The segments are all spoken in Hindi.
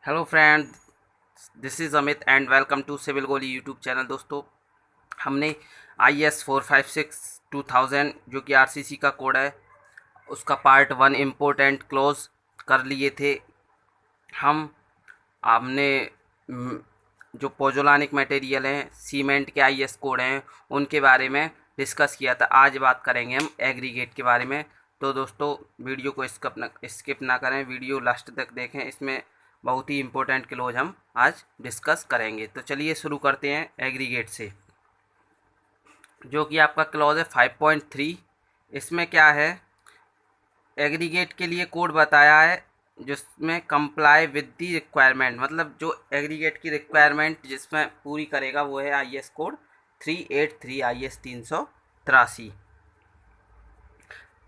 Hello friend, this is Amit and welcome to civil गोली यूट्यूब चैनल। दोस्तों, हमने IS 456/2000 जो कि RCC का कोड है, उसका पार्ट 1 इम्पोर्टेंट क्लोज कर लिए थे। हम हमने जो पोजोलानिक मटेरियल हैं, सीमेंट के IS कोड हैं, उनके बारे में डिस्कस किया था। आज बात करेंगे हम एग्रीगेट के बारे में। तो दोस्तों, वीडियो को स्किप ना करें, वीडियो लास्ट तक देखें। इसमें बहुत ही इम्पोर्टेंट क्लोज हम आज डिस्कस करेंगे। तो चलिए शुरू करते हैं एग्रीगेट से, जो कि आपका क्लॉज है 5.3। इसमें क्या है, एग्रीगेट के लिए कोड बताया है जिसमें कंप्लाई विद दी रिक्वायरमेंट, मतलब जो एग्रीगेट की रिक्वायरमेंट जिसमें पूरी करेगा वो है IS कोड 383 IS 383।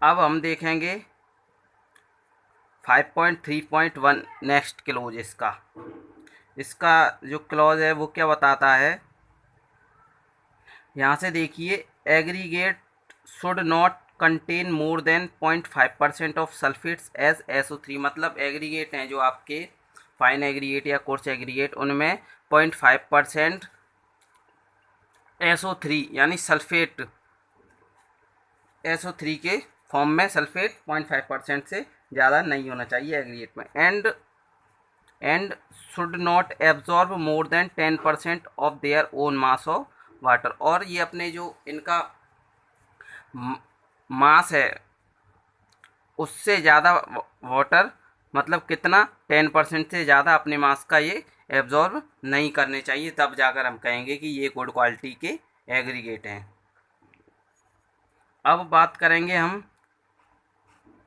अब हम देखेंगे 5.3.1 नेक्स्ट क्लोज। इसका जो क्लॉज है वो क्या बताता है, यहाँ से देखिए, aggregate should not contain more than 0.5% of sulphates as SO3। मतलब एग्रीगेट हैं जो आपके फाइन एग्रीगेट या कोर्स एग्रीगेट, उनमें 0.5% SO3 यानी सल्फेट, SO3 के फॉर्म में सल्फेट 0.5% से ज़्यादा नहीं होना चाहिए एग्रीगेट में। And should not absorb more than 10% of their own mass of water. और ये अपने जो इनका मास है उससे ज़्यादा वाटर, मतलब कितना, 10% से ज़्यादा अपने मास का ये एब्जॉर्ब नहीं करने चाहिए। तब जाकर हम कहेंगे कि ये गुड क्वालिटी के एग्रीगेट हैं। अब बात करेंगे हम,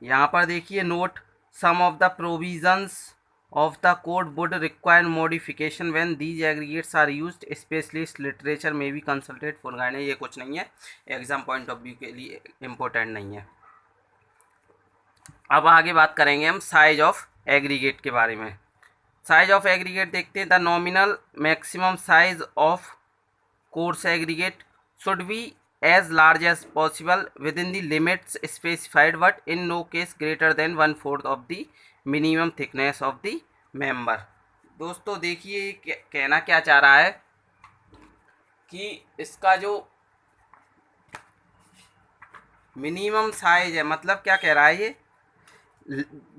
यहाँ पर देखिए note, some of the provisions of the code would require modification when these aggregates are used, specialist literature में भी कंसल्टेड फॉर गाइडेंस। ये कुछ नहीं है, एग्जाम पॉइंट ऑफ व्यू के लिए इम्पोर्टेंट नहीं है। अब आगे बात करेंगे हम साइज ऑफ एग्रीगेट के बारे में। साइज ऑफ एग्रीगेट देखते हैं। The nominal maximum size of coarse aggregate should be as large as possible within the limits specified, but in no case greater than 1/4 of the minimum thickness of the member। दोस्तों देखिए, कहना क्या चाह रहा है कि इसका जो मिनिमम साइज है, मतलब क्या कह रहा है ये,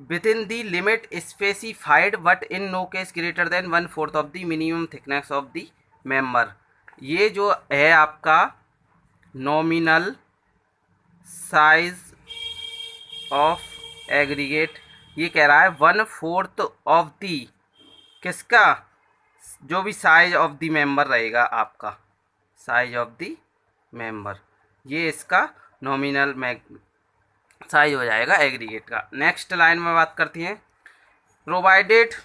within the limit specified but in no case greater than 1/4 of the minimum thickness of the member। ये जो है आपका नॉमिनल साइज ऑफ एग्रीगेट, ये कह रहा है 1/4 ऑफ दी, किसका, जो भी साइज ऑफ दी मेंबर रहेगा आपका, साइज ऑफ दी मेंबर, ये इसका नॉमिनल साइज हो जाएगा एग्रीगेट का। नेक्स्ट लाइन में बात करती हैं, provided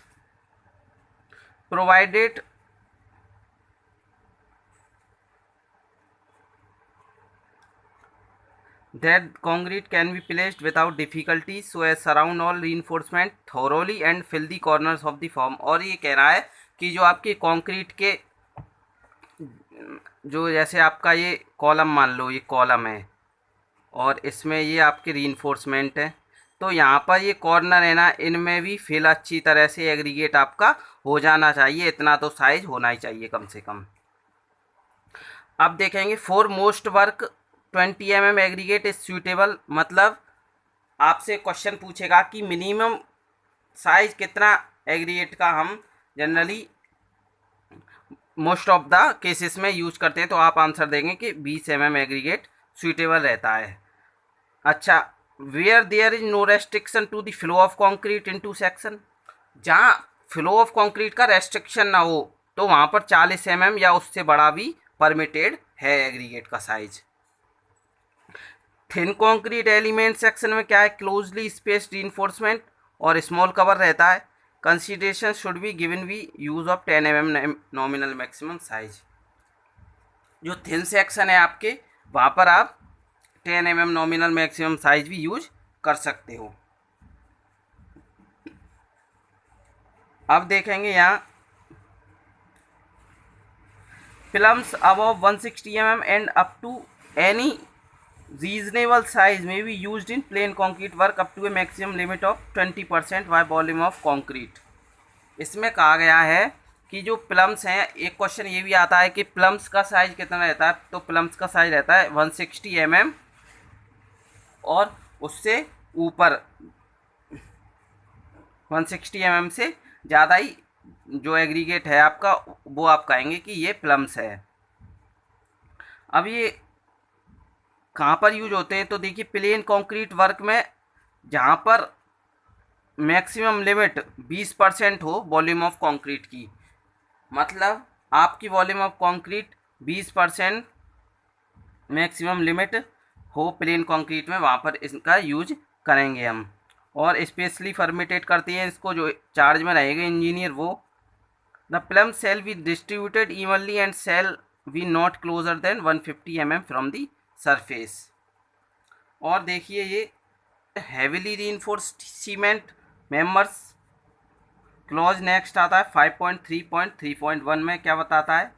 that concrete can be placed without difficulty so as surround all reinforcement thoroughly and fill the corners of the form। और ये कह रहा है कि जो आपके कंक्रीट के, जो जैसे आपका ये कॉलम, मान लो ये कॉलम है और इसमें ये आपके रीइंफोर्समेंट है, तो यहाँ पर ये कॉर्नर है ना, इनमें भी फिल अच्छी तरह से एग्रीगेट आपका हो जाना चाहिए। इतना तो साइज होना ही चाहिए कम से कम। अब देखेंगे, for most work 20 mm aggregate is suitable. मतलब आपसे क्वेश्चन पूछेगा कि मिनिमम साइज कितना एग्रीगेट का हम generally most of the cases में यूज करते हैं, तो आप आंसर देंगे कि 20 mm एग्रीगेट सूटेबल रहता है। अच्छा, where there is no restriction to the flow of concrete into section. जहाँ फ्लो ऑफ कॉन्क्रीट का रेस्ट्रिक्शन ना हो तो वहाँ पर 40 mm या उससे बड़ा भी परमिटेड है एग्रीगेट का size. Thin concrete element section में क्या है, क्लोजली स्पेस्ड रीइंफोर्समेंट और स्मॉल कवर रहता है। Consideration should be given we use of 10 mm nominal maximum size. जो थिन सेक्शन है आपके, वहाँ पर आप 10 mm नॉमिनल मैक्सिमम साइज भी यूज कर सकते हो। अब देखेंगे यहाँ, films above 160 mm and up to any reasonable size may be used in plain concrete work up to a maximum limit of 20% by volume of concrete। इसमें कहा गया है कि जो प्लम्स हैं, एक क्वेश्चन ये भी आता है कि प्लम्स का साइज कितना रहता है, तो प्लम्स का साइज रहता है 160 mm और उससे ऊपर 160 mm से ज़्यादा ही जो एग्रीगेट है आपका, वो आप कहेंगे कि ये प्लम्स है। अब ये कहाँ पर यूज होते हैं, तो देखिए प्लेन कंक्रीट वर्क में जहाँ पर मैक्सिमम लिमिट 20% हो वॉल्यूम ऑफ कंक्रीट की, मतलब आपकी volume of concrete 20% maximum limit हो प्लेन कंक्रीट में, वहाँ पर इसका यूज करेंगे हम। और स्पेशली फॉर्मेटेड करते हैं इसको, जो चार्ज में रहेगा इंजीनियर वो। The plum shall be distributed evenly and shall be not closer than 150 mm from the surface. और देखिए ये heavily reinforced cement members clause next आता है 5.3.3.1 में। क्या बताता है,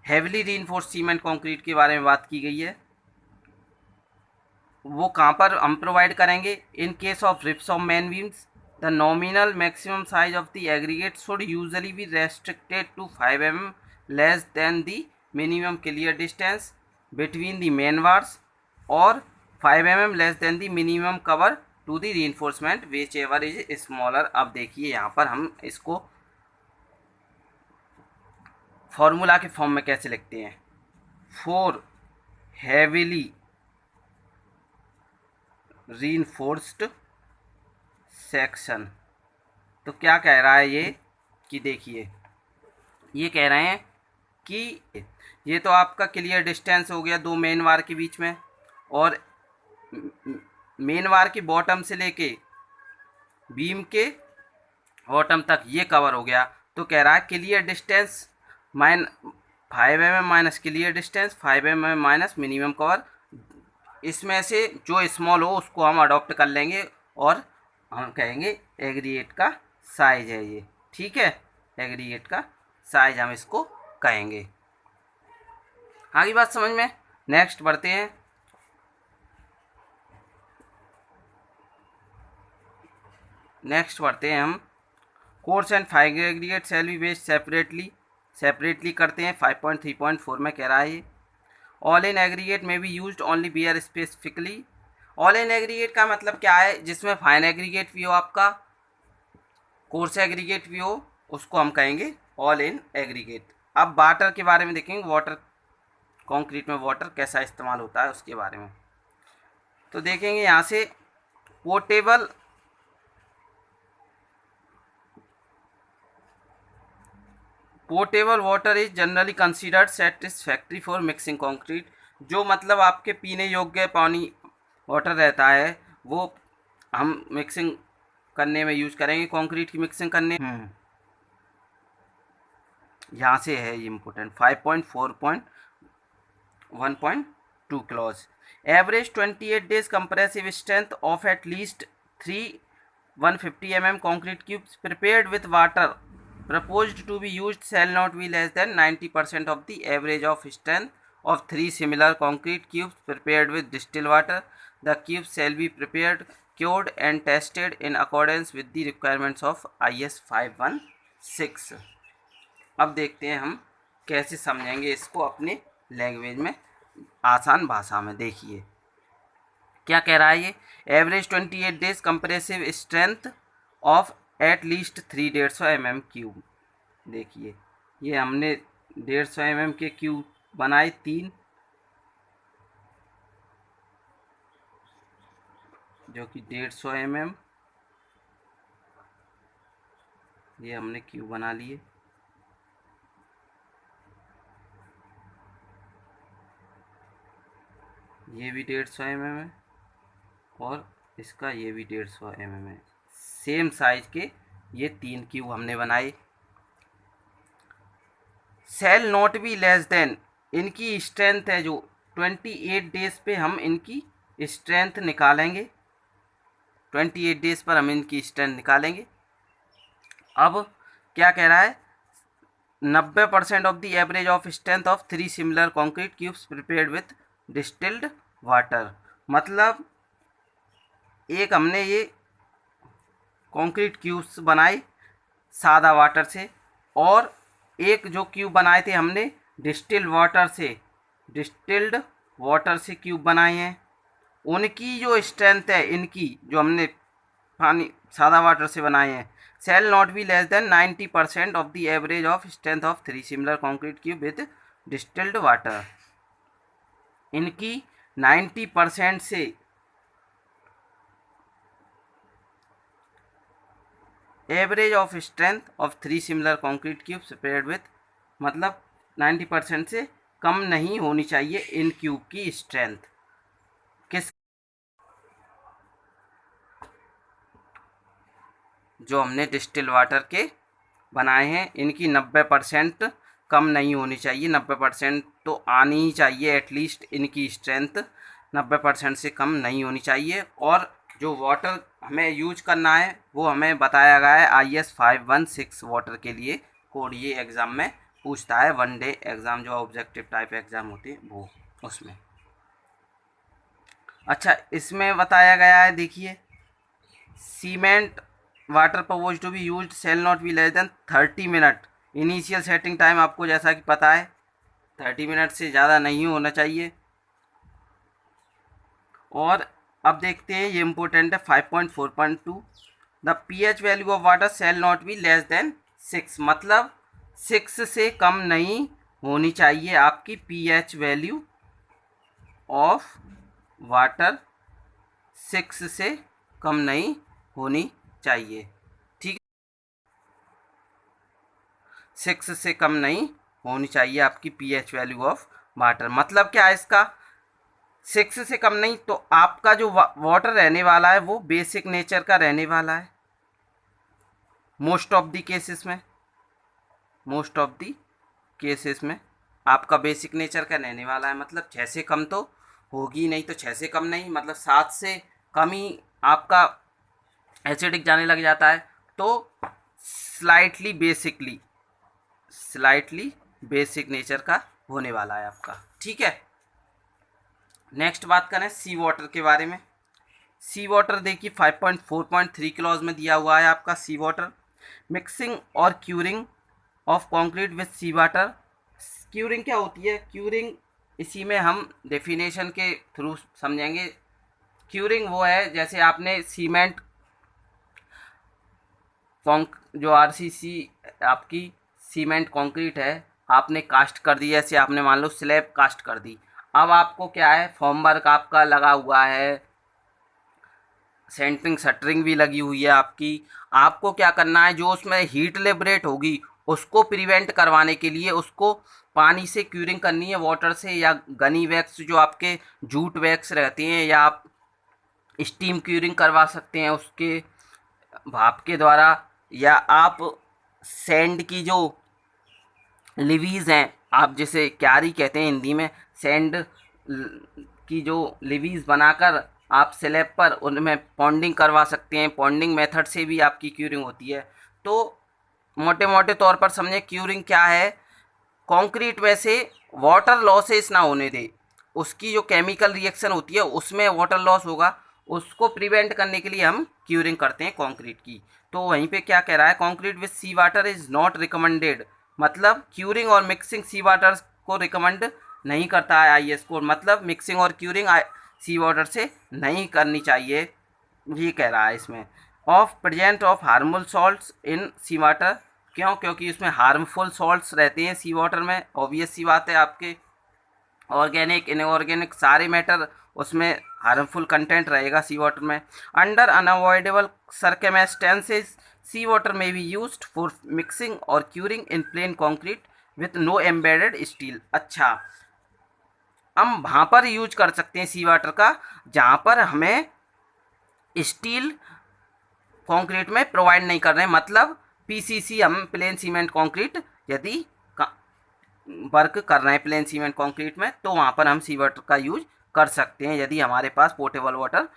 हेविली रीइंफोर्स्ड सीमेंट कंक्रीट के बारे में बात की गई है। वो कहाँ पर हम प्रोवाइड करेंगे, in case of ribs of main beams the nominal maximum size of the aggregate should usually be restricted to 5 mm less than the minimum clear distance between the main bars और 5 mm less than the minimum cover to the reinforcement whichever is smaller. अब देखिए यहाँ पर हम इसको फॉर्मूला के फॉर्म में कैसे लिखते हैं, फॉर हेविली रीइंफोर्स्ड सेक्शन। तो क्या कह रहा है ये, कि देखिए ये कह रहे हैं कि ये तो आपका क्लियर डिस्टेंस हो गया दो मेन वार के बीच में, और मेन वार की बॉटम से लेके बीम के बॉटम तक ये कवर हो गया। तो कह रहा है clear distance 5 mm minus clear distance 5 mm minus minimum cover, इसमें से जो स्मॉल हो उसको हम अडॉप्ट कर लेंगे और हम कहेंगे एग्रीगेट का साइज है ये। ठीक है, एग्रीगेट का साइज हम इसको कहेंगे। आगे बात समझ में, नेक्स्ट बढ़ते हैं। हम coarse and fine aggregate shall be batched separately करते हैं। 5.3.4 में कह रहा है ये all in aggregate may be used only where specifically. All in aggregate का मतलब क्या है, जिसमें फाइन एग्रीगेट भी हो आपका, कोर्स एग्रीगेट भी हो, उसको हम कहेंगे ऑल इन एग्रीगेट। अब वाटर के बारे में देखेंगे, वाटर कंक्रीट में वाटर कैसा इस्तेमाल होता है उसके बारे में। तो देखेंगे यहाँ से portable water is generally considered satisfactory for mixing concrete. जो मतलब आपके पीने योग्य पानी वाटर रहता है वो हम मिक्सिंग करने में यूज करेंगे, कंक्रीट की मिक्सिंग करने। यहाँ से है ये important 5.4.1.2 clause. Average 28 days compressive strength of at least 150 mm concrete cubes prepared with water proposed to be used shall not be less than 90% of the average of strength of 3 similar concrete cubes prepared with distilled water. The cubes shall be prepared, cured and tested in accordance with the requirements of IS 516। अब देखते हैं हम कैसे समझेंगे इसको अपने लैंग्वेज में, आसान भाषा में। देखिए क्या कह रहा है ये, average 28 days compressive strength of at least 350 mm cube. देखिए ये हमने 150 mm के क्यूब बनाए 3, जो कि 150 mm ये हमने क्यूब बना लिए। ये भी 150 mm है और इसका ये भी 150 mm है, सेम साइज के ये 3 क्यूब हमने बनाए। Shall not be less than, इनकी स्ट्रेंथ है जो 28 days पे हम इनकी स्ट्रेंथ निकालेंगे, 28 days पर हम इनकी स्ट्रेंथ निकालेंगे। अब क्या कह रहा है, 90% of the average of strength of 3 similar concrete cubes prepared with distilled water. मतलब एक हमने ये कॉन्क्रीट क्यूब्स बनाए सादा वाटर से, और एक जो क्यूब बनाए थे हमने डिस्टिल्ड वाटर से क्यूब बनाए हैं। उनकी जो स्ट्रेंथ है, इनकी जो हमने पानी सादा वाटर से बनाए हैं, shall not be less then 90% of the average of strength of 3 similar concrete cube with distilled water. इनकी 90% से average of strength of 3 similar concrete cube separate with, मतलब 90% से कम नहीं होनी चाहिए इन क्यूब की स्ट्रेंथ। किस जो हमने डिस्टिल वाटर के बनाए हैं, इनकी 90% कम नहीं होनी चाहिए। 90% तो आनी ही चाहिए एटलीस्ट, इनकी स्ट्रेंथ 90% से कम नहीं होनी चाहिए। और जो वाटर हमें यूज करना है वो हमें बताया गया है IS 516 वाटर के लिए कोड। ये एग्ज़ाम में पूछता है, 1 डे एग्ज़ाम जो ऑब्जेक्टिव टाइप एग्ज़ाम होती है वो, उसमें। अच्छा, इसमें बताया गया है, देखिए, cement water propose to be used shall not be less than 30 minute. Initial setting time आपको जैसा कि पता है 30 मिनट से ज़्यादा नहीं होना चाहिए। और अब देखते हैं, ये इम्पोर्टेंट है 5.4.2, the pH value of water shall not be less than 6, मतलब 6 से कम नहीं होनी चाहिए आपकी pH वैल्यू ऑफ वाटर, 6 से कम नहीं होनी चाहिए, ठीक। 6 से कम नहीं होनी चाहिए आपकी pH वैल्यू ऑफ वाटर। मतलब क्या है इसका, 6 से कम नहीं, तो आपका जो वाटर रहने वाला है वो बेसिक नेचर का रहने वाला है मोस्ट ऑफ द केसेस में आपका बेसिक नेचर का रहने वाला है। मतलब 6 से कम तो होगी नहीं, तो 6 से कम नहीं, मतलब 7 से कम ही आपका एसिडिक जाने लग जाता है, तो स्लाइटली बेसिक नेचर का होने वाला है आपका, ठीक है। नेक्स्ट बात करें सी वाटर के बारे में। सी वाटर देखिए 5.4.3 क्लॉज में दिया हुआ है आपका सी वाटर, मिक्सिंग और curing of concrete with sea water. Curing क्या होती है, क्यूरिंग इसी में हम डेफिनेशन के थ्रू समझेंगे। क्यूरिंग वो है, जैसे आपने सीमेंट जो RCC आपकी सीमेंट कंक्रीट है, आपने कास्ट कर दी, जैसे आपने मान लो स्लैब कास्ट कर दी। अब आपको क्या है, फॉर्म वर्क आपका लगा हुआ है, सेंटरिंग शटरिंग भी लगी हुई है आपकी। आपको क्या करना है, जो उसमें हीट लिबरेट होगी उसको प्रिवेंट करवाने के लिए उसको पानी से क्यूरिंग करनी है, वाटर से, या गनी वैक्स जो आपके जूट वैक्स रहते हैं, या आप स्टीम क्यूरिंग करवा सकते हैं उसके भाप के द्वारा, या आप सैंड की जो लिवीज़ हैं, आप जिसे क्यारी कहते हैं हिंदी में, सैंड की जो लिवीज़ बनाकर आप स्लैब पर उनमें पॉन्डिंग करवा सकते हैं। पॉन्डिंग मेथड से भी आपकी क्यूरिंग होती है। तो मोटे मोटे तौर पर समझें क्यूरिंग क्या है, कंक्रीट में से वाटर लॉसेस ना होने दे, उसकी जो केमिकल रिएक्शन होती है उसमें वाटर लॉस होगा, उसको प्रिवेंट करने के लिए हम क्यूरिंग करते हैं कंक्रीट की। तो वहीं पे क्या कह रहा है, concrete with sea water is not recommended, मतलब क्यूरिंग और मिक्सिंग सी वाटर को रिकमेंड नहीं करता है IS कोड, मतलब मिक्सिंग और क्यूरिंग सी वाटर से नहीं करनी चाहिए, ये कह रहा है इसमें। Of presence of harmful salts in sea water, क्यों, क्योंकि उसमें हार्मफुल सॉल्ट्स रहते हैं सी वाटर में, ऑब्वियस सी बात है। आपके ऑर्गेनिक इनऑर्गेनिक सारे मैटर उसमें हार्मफुल कंटेंट रहेगा सी वाटर में। Under unavoidable circumstances sea water may be used for mixing और curing in plain concrete with no embedded steel. अच्छा, हम वहाँ पर यूज कर सकते हैं सी वाटर का जहाँ पर हमें स्टील कंक्रीट में प्रोवाइड नहीं कर रहे हैं, मतलब PCC हम प्लेन सीमेंट कंक्रीट यदि वर्क कर रहे हैं प्लेन सीमेंट कंक्रीट में, तो वहाँ पर हम सी वाटर का यूज कर सकते हैं यदि हमारे पास पोर्टेबल वाटर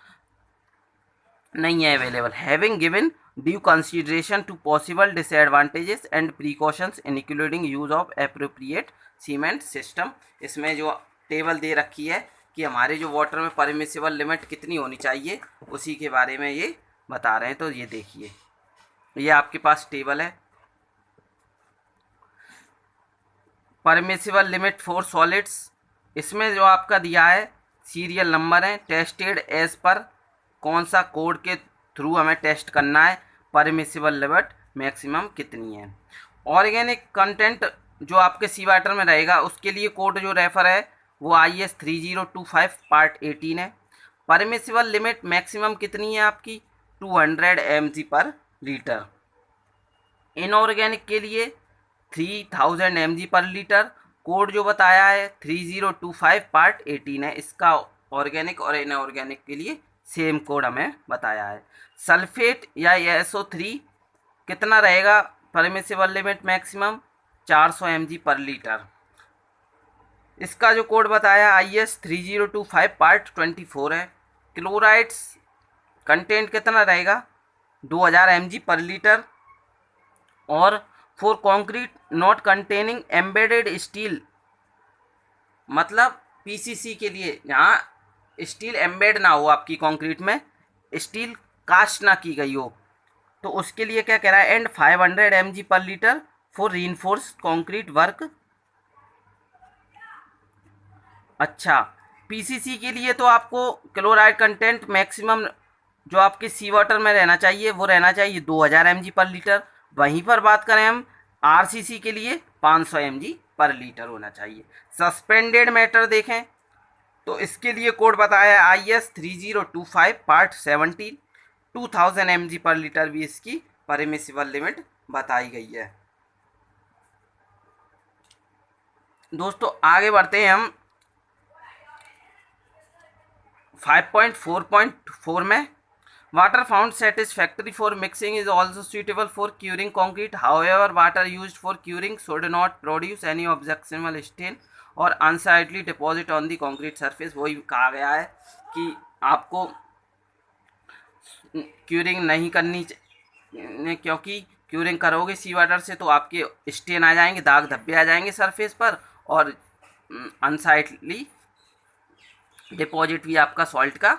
नहीं है available. Having given due consideration to possible disadvantages and precautions including use of appropriate cement system. इसमें जो टेबल दे रखी है कि हमारे जो वाटर में परमिसिबल लिमिट कितनी होनी चाहिए, उसी के बारे में ये बता रहे हैं। तो ये देखिए, ये आपके पास टेबल है, परमिसिबल लिमिट फॉर सॉलिड्स, इसमें जो आपका दिया है सीरियल नंबर है, टेस्टेड एज पर, कौन सा कोड के थ्रू हमें टेस्ट करना है, परमिसिबल लिमिट मैक्सिमम कितनी है। ऑर्गेनिक कंटेंट जो आपके सी वाटर में रहेगा उसके लिए कोड जो रेफर है वो IS 3025 पार्ट 18 है। परमिसिबल लिमिट मैक्सिमम कितनी है आपकी 200 mg पर लीटर। इनऑर्गेनिक के लिए 3000 mg पर लीटर। कोड जो बताया है 3025 पार्ट 18 है, इसका ऑर्गेनिक और इनऑर्गेनिक के लिए सेम कोड हमें बताया है। सल्फेट या SO3 कितना रहेगा परमिसिबल लिमिट मैक्सिमम 400 mg पर लीटर। इसका जो कोड बताया IS 3025 पार्ट 24 है। क्लोराइड्स कंटेंट कितना रहेगा 2000 mg पर लीटर। और for concrete not containing embedded steel, मतलब PCC के लिए जहाँ स्टील एम्बेड ना हो आपकी कंक्रीट में, स्टील कास्ट ना की गई हो, तो उसके लिए क्या कह रहा है एंड 500 mg पर litre for reinforced concrete work. अच्छा, PCC के लिए तो आपको क्लोराइड कंटेंट मैक्सिमम जो आपके सी वाटर में रहना चाहिए वो रहना चाहिए 2000 mg पर लीटर। वहीं पर बात करें हम RCC के लिए 500 mg पर लीटर होना चाहिए। सस्पेंडेड मैटर देखें तो इसके लिए कोड बताया है IS 3025 पार्ट 17, 2000 mg पर लीटर भी इसकी परमिसिबल लिमिट बताई गई है। दोस्तों आगे बढ़ते हैं हम 5.4.4 में। Water found satisfactory for mixing is also suitable for curing concrete, however water used for curing should not produce any objectionable stain or unsightly deposit on the concrete surface. वही कहा गया है कि आपको क्यूरिंग नहीं करनी चाहिए, क्योंकि क्यूरिंग करोगे सी वाटर से तो आपके स्टेन आ जाएंगे, दाग धब्बे आ जाएंगे सरफेस पर, और अनसाइटली डिपॉजिट भी आपका सॉल्ट का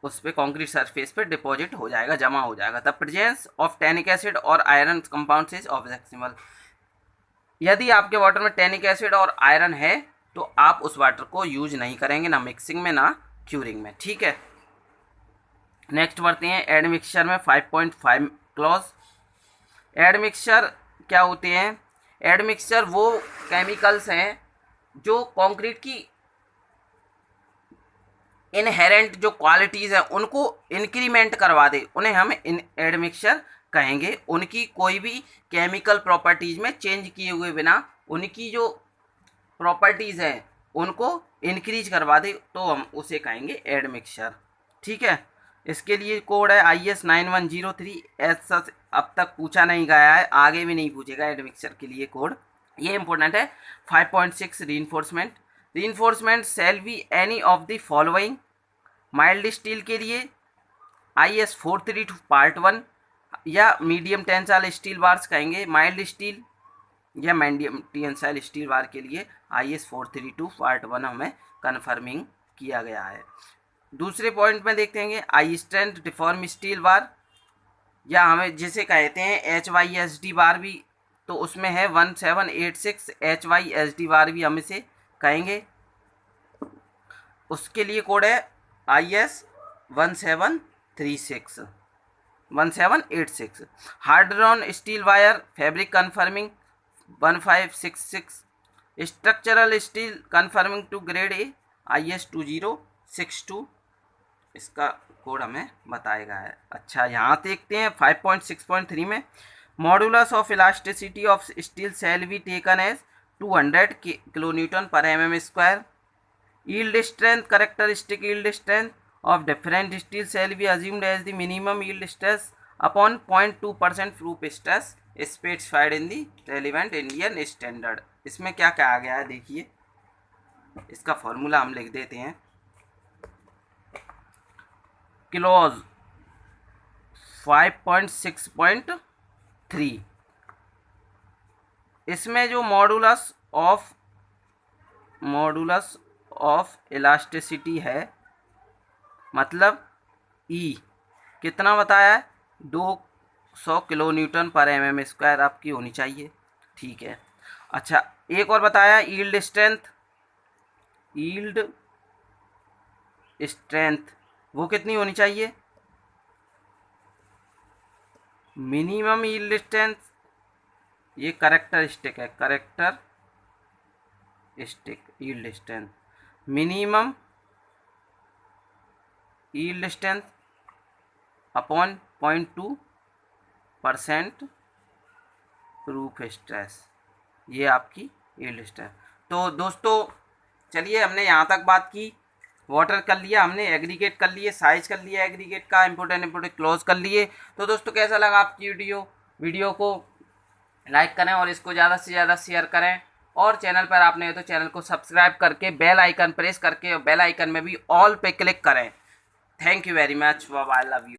उस पर कॉन्क्रीट सरफेस पे डिपॉजिट हो जाएगा, जमा हो जाएगा। The presence of tannic acid और आयरन कंपाउंड इज ऑब्जेक्शनेबल। यदि आपके वाटर में टैनिक एसिड और आयरन है तो आप उस वाटर को यूज नहीं करेंगे, ना मिक्सिंग में ना क्यूरिंग में, ठीक है। नेक्स्ट बढ़ते हैं एडमिक्सचर में 5.5 क्लॉज। एडमिक्सचर क्या होते हैं? एडमिक्सचर वो केमिकल्स हैं जो कंक्रीट की इनहेरेंट जो क्वालिटीज़ हैं उनको इंक्रीमेंट करवा दे, उन्हें हम एडमिक्सचर कहेंगे। उनकी कोई भी केमिकल प्रॉपर्टीज़ में चेंज किए हुए बिना उनकी जो प्रॉपर्टीज़ हैं उनको इंक्रीज करवा दे तो हम उसे कहेंगे एडमिक्सचर, ठीक है। इसके लिए कोड है IS 9103। ऐसा अब तक पूछा नहीं गया है, आगे भी नहीं पूछेगा एडमिक्सचर के लिए कोड, ये इंपॉर्टेंट है। 5.6 reinforcement. Reinforcement shall be any of the following. Mild steel के लिए IS 432 पार्ट 1 या मीडियम टेंसाइल स्टील बार्स कहेंगे माइल्ड स्टील, या मीडियम टेंसाइल स्टील बार के लिए IS 432 पार्ट 1 हमें कन्फर्मिंग किया गया है। दूसरे पॉइंट में देखते हैं high strength deform steel bar, या हमें जिसे कहते हैं HYSD बार भी, तो उसमें है 1786 HYSD बार भी हम इसे कहेंगे। उसके लिए कोड है IS 1786। Hard drawn steel wire fabric conforming 1566। Structural steel conforming to grade A IS 2062, इसका कोड हमें बताएगा है। अच्छा, यहाँ देखते हैं 5.6.3 में modulus of elasticity of steel shall be taken as 200 kilonewton per mm²। Yield strength characteristic yield strength of different steel shall be assumed as the minimum yield stress upon 0.2% proof stress specified in the relevant Indian standard. इसमें क्या कहा गया है देखिए, इसका फॉर्मूला हम लिख देते हैं। क्लॉज 5.6.3, इसमें जो मॉडुलस ऑफ इलास्टिसिटी है, मतलब ई कितना बताया है 200 किलोन्यूटन पर mm² आपकी होनी चाहिए, ठीक है। अच्छा, एक और बताया यील्ड स्ट्रेंथ, यील्ड स्ट्रेंथ वो कितनी होनी चाहिए? मिनिमम यील्ड स्ट्रेंथ, ये करेक्टरिस्टिक है, characteristic yield strength, minimum yield strength upon 0.2% proof stress, ये आपकी यील्ड स्ट्रेंथ। तो दोस्तों चलिए, हमने यहाँ तक बात की, वाटर कर लिया हमने, एग्रीगेट कर लिए, साइज कर लिया एग्रीगेट का, इंपोर्टेंट क्लोज कर लिए। तो दोस्तों कैसा लगा आपकी वीडियो को लाइक करें और इसको ज़्यादा से ज़्यादा शेयर करें, और चैनल पर आपने तो चैनल को सब्सक्राइब करके बेल आइकन प्रेस करके, और बेल आइकन में भी ऑल पे क्लिक करें। Thank you very much, bye, love you.